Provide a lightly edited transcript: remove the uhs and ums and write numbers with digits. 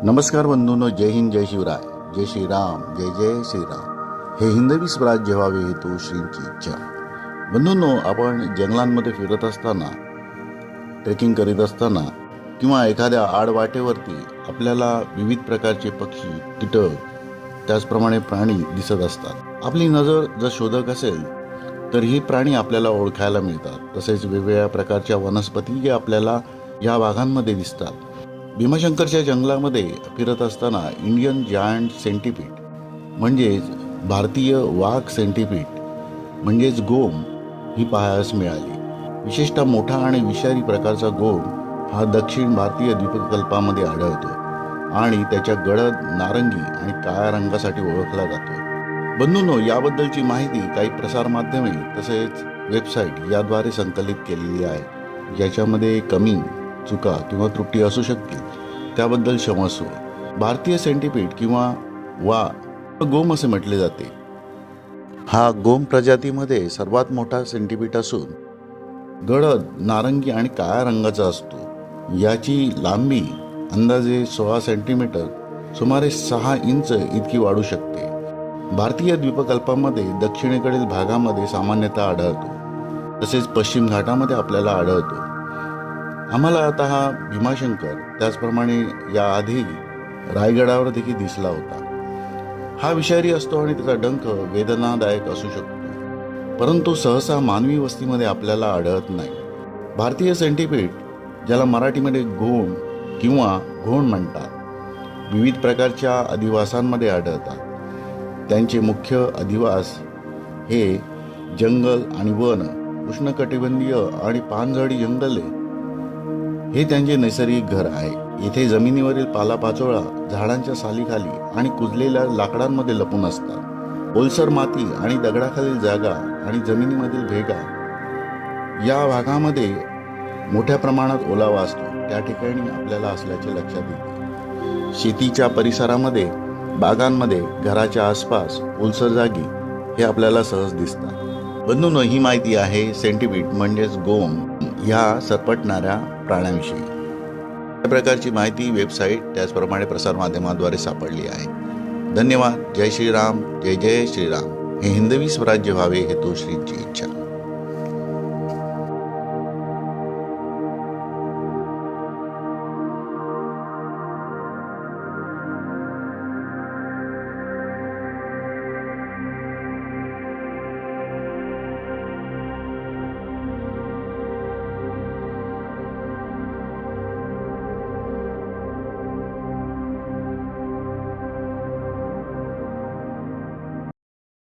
नमस्कार बंधूंनो, जय हिंद, जय शिवराय, जय श्रीराम, जय जय श्रीराम. हे हिंदवी स्वराज्य व्हावे हेतू श्रींची इच्छा. बंधूंनो, आपण जंगलांमध्ये फिरत असताना, ट्रेकिंग करीत असताना किंवा एखाद्या आडवाटेवरती आपल्याला विविध प्रकारचे पक्षी, कीटक, त्याचप्रमाणे प्राणी दिसत असतात. आपली नजर जर शोधक असेल तर ही प्राणी आपल्याला ओळखायला मिळतात. तसेच वेगवेगळ्या प्रकारच्या वनस्पती आपल्याला या भागांमध्ये दिसतात. भीमाशंकरच्या जंगलामध्ये फिरत असताना इंडियन जायंट सेंटिपीड म्हणजेच भारतीय वाघ सेंटिपीड म्हणजेच गोम ही पाहायला मिळाली. विशेषतः मोठा आणि विषारी प्रकारचा गोम हा दक्षिण भारतीय द्वीपकल्पामध्ये आढळतो आणि त्याच्या गडद नारंगी आणि काळ्या रंगासाठी ओळखला जातो. बंधूंनो, याबद्दलची माहिती काही प्रसारमाध्यमे तसेच वेबसाईट याद्वारे संकलित केलेली आहे. ज्याच्यामध्ये कमी चुका किंवा त्रुटी असू शकतील, त्याबद्दल क्षमस्व. भारतीय सेंटिपीड किंवा गोम असे म्हटले जाते. हा गोम प्रजातीमध्ये सर्वात मोठा सेंटिपीड असून गडद नारंगी आणि काळ्या रंगाचा असतो. याची लांबी अंदाजे 16 सेंटीमीटर, सुमारे 6 इंच इतकी वाढू शकते. भारतीय द्वीपकल्पामध्ये दक्षिणेकडील भागामध्ये सामान्यतः आढळतो. तसेच पश्चिम घाटामध्ये आपल्याला आढळतो. आम्हाला आता हा भीमाशंकर त्याचप्रमाणे याआधी रायगडावर देखील दिसला होता. हा विषारी असतो आणि त्याचा डंख वेदनादायक असू शकतो, परंतु सहसा मानवी वस्तीमध्ये आपल्याला आढळत नाही. भारतीय सेंटिपीड, ज्याला मराठीमध्ये घोण किंवा घोण म्हणतात, विविध प्रकारच्या अधिवासांमध्ये आढळतात. त्यांचे मुख्य अधिवास हे जंगल आणि वन, उष्णकटिबंधीय आणि पानझडी जंगले हे त्यांचे नैसर्गिक घर आहे. येथे जमिनीवरील पालापाचोळा, झाडांच्या सालीखाली आणि कुजलेल्या लाकडांमध्ये लपून असतात. ओलसर माती आणि दगडाखालील जागा आणि जमिनीमधील भेगा या भागामध्ये मोठ्या प्रमाणात ओलावा असतो. त्या ठिकाणी आपल्याला असल्याचे लक्षात येते. शेतीच्या परिसरामध्ये, बागांमध्ये, घराच्या आसपास ओलसर जागी हे आपल्याला सहज दिसतात. बंधूंनो, ही माहिती आहे सेंटिपीड म्हणजेच गोम ह्या सरपटणाऱ्या प्राण्यांविषयी. या प्रकारची माहिती वेबसाईट त्याचप्रमाणे प्रसारमाध्यमाद्वारे सापडली आहे. धन्यवाद. जय श्रीराम, जय जय श्रीराम. हे हिंदवी स्वराज्य व्हावे हेतू श्रींची इच्छा.